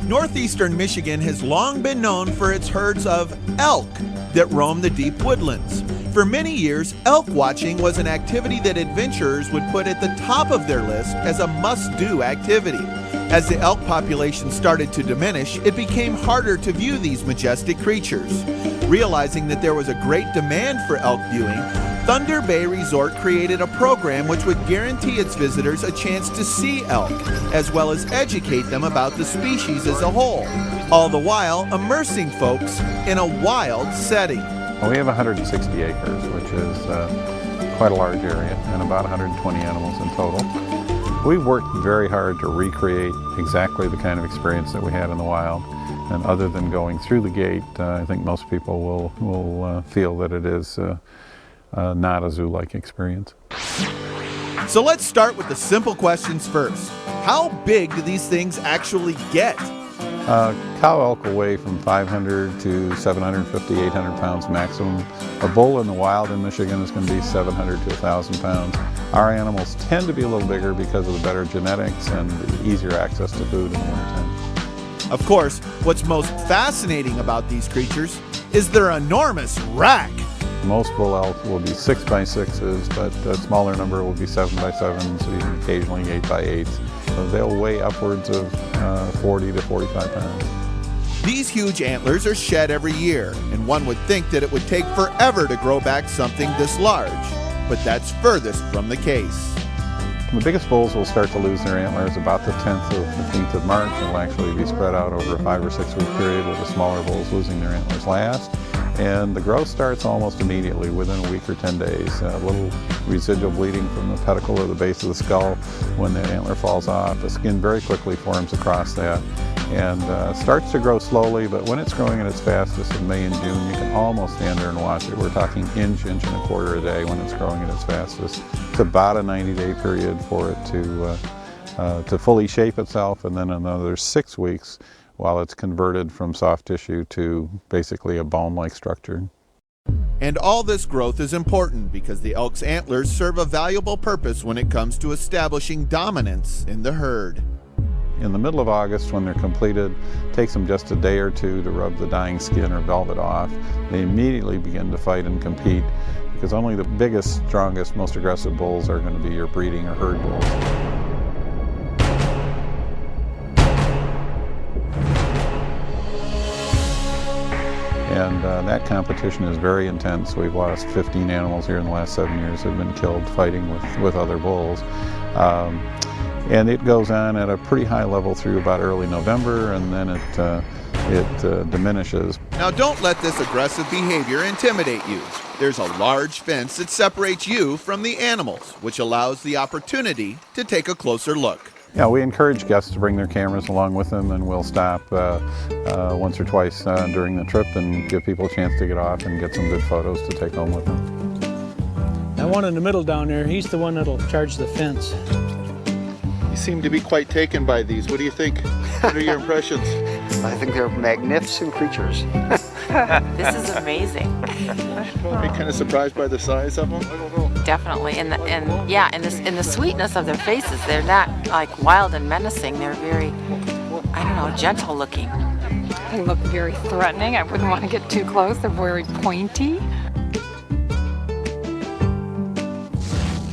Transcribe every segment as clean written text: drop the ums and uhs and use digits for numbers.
Northeastern Michigan has long been known for its herds of elk that roam the deep woodlands. For many years, elk watching was an activity that adventurers would put at the top of their list as a must-do activity. As the elk population started to diminish, it became harder to view these majestic creatures. Realizing that there was a great demand for elk viewing, Thunder Bay Resort created a program which would guarantee its visitors a chance to see elk, as well as educate them about the species as a whole, all the while immersing folks in a wild setting. Well, we have 160 acres, which is quite a large area, and about 120 animals in total. We worked very hard to recreate exactly the kind of experience that we had in the wild. And other than going through the gate, I think most people will feel that it is not a zoo-like experience. So let's start with the simple questions first. How big do these things actually get? Cow elk will weigh from 500 to 750, 800 pounds maximum. A bull in the wild in Michigan is going to be 700 to 1,000 pounds. Our animals tend to be a little bigger because of the better genetics and the easier access to food in the wintertime. Of course, what's most fascinating about these creatures is their enormous rack. Most bull elk will be 6x6s, but a smaller number will be 7x7s, even occasionally 8x8s. So they'll weigh upwards of 40 to 45 pounds. These huge antlers are shed every year, and one would think that it would take forever to grow back something this large. But that's furthest from the case. The biggest bulls will start to lose their antlers about the 10th or 15th of March, and will actually be spread out over a 5 or 6 week period, with the smaller bulls losing their antlers last. And the growth starts almost immediately, within a week or 10 days. A little residual bleeding from the pedicle or the base of the skull when that antler falls off. The skin very quickly forms across that and starts to grow slowly, but when it's growing at its fastest in May and June, you can almost stand there and watch it. We're talking inch and a quarter a day when it's growing at its fastest. It's about a 90-day period for it to fully shape itself, and then another 6 weeks while it's converted from soft tissue to basically a bone-like structure. And all this growth is important because the elk's antlers serve a valuable purpose when it comes to establishing dominance in the herd. In the middle of August, when they're completed, it takes them just a day or two to rub the dying skin or velvet off. They immediately begin to fight and compete, because only the biggest, strongest, most aggressive bulls are going to be your breeding or herd bulls. And that competition is very intense. We've lost 15 animals here in the last 7 years that have been killed fighting with other bulls. And it goes on at a pretty high level through about early November, and then it diminishes. Now don't let this aggressive behavior intimidate you. There's a large fence that separates you from the animals, which allows the opportunity to take a closer look. Yeah, we encourage guests to bring their cameras along with them, and we'll stop once or twice during the trip and give people a chance to get off and get some good photos to take home with them. That one in the middle down there, he's the one that'll charge the fence. You seem to be quite taken by these. What do you think? What are your impressions? I think they're magnificent creatures. This is amazing. Are you kind of surprised by the size of them? Definitely, and the sweetness of their faces. They're not like wild and menacing. They're very, I don't know, gentle looking. They look very threatening. I wouldn't want to get too close. They're very pointy.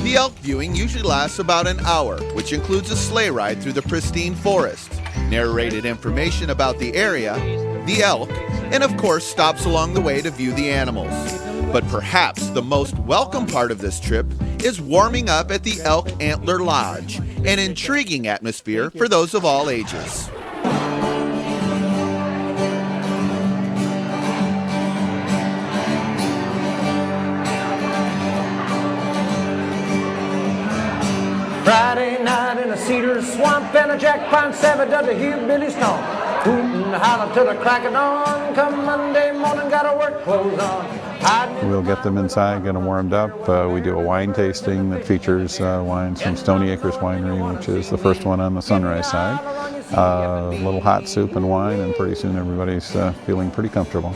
The elk viewing usually lasts about an hour, which includes a sleigh ride through the pristine forest, narrated information about the area, the elk, and of course stops along the way to view the animals. But perhaps the most welcome part of this trip is warming up at the Elk Antler Lodge, an intriguing atmosphere for those of all ages. Friday night in a cedar swamp and a jack pine savage does a hillbilly stomp. Hoot and holler till the crack of dawn. Come Monday morning, got our work clothes on. We'll get them inside, get them warmed up. We do a wine tasting that features wines from Stony Acres Winery, which is the first one on the Sunrise side. A little hot soup and wine, and pretty soon everybody's feeling pretty comfortable.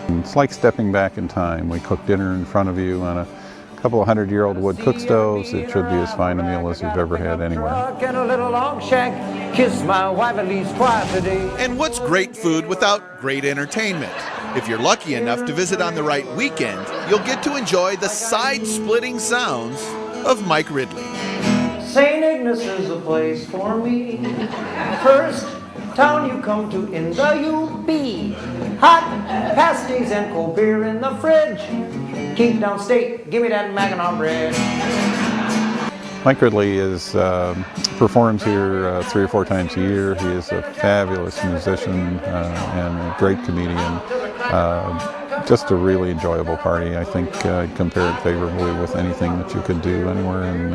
It's like stepping back in time. We cook dinner in front of you on a couple of 100-year-old wood cook stoves. It should be as fine a meal as you've ever had anywhere. And a little log shack. Kiss my wife at least twice a day. And what's great food without great entertainment? If you're lucky enough to visit on the right weekend, you'll get to enjoy the side-splitting sounds of Mike Ridley. St. Ignace is a place for me. First town you come to in the UP. Hot pasties and cold beer in the fridge. Keep downstate, give me that Mackinac bread. Mike Ridley performs here 3 or 4 times a year. He is a fabulous musician and a great comedian. Just a really enjoyable party. I think I'd compare it favorably with anything that you could do anywhere in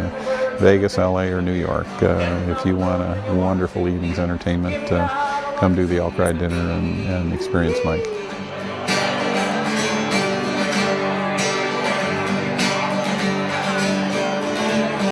Vegas, LA, or New York. If you want a wonderful evening's entertainment, come do the Elk Ride dinner and experience Mike.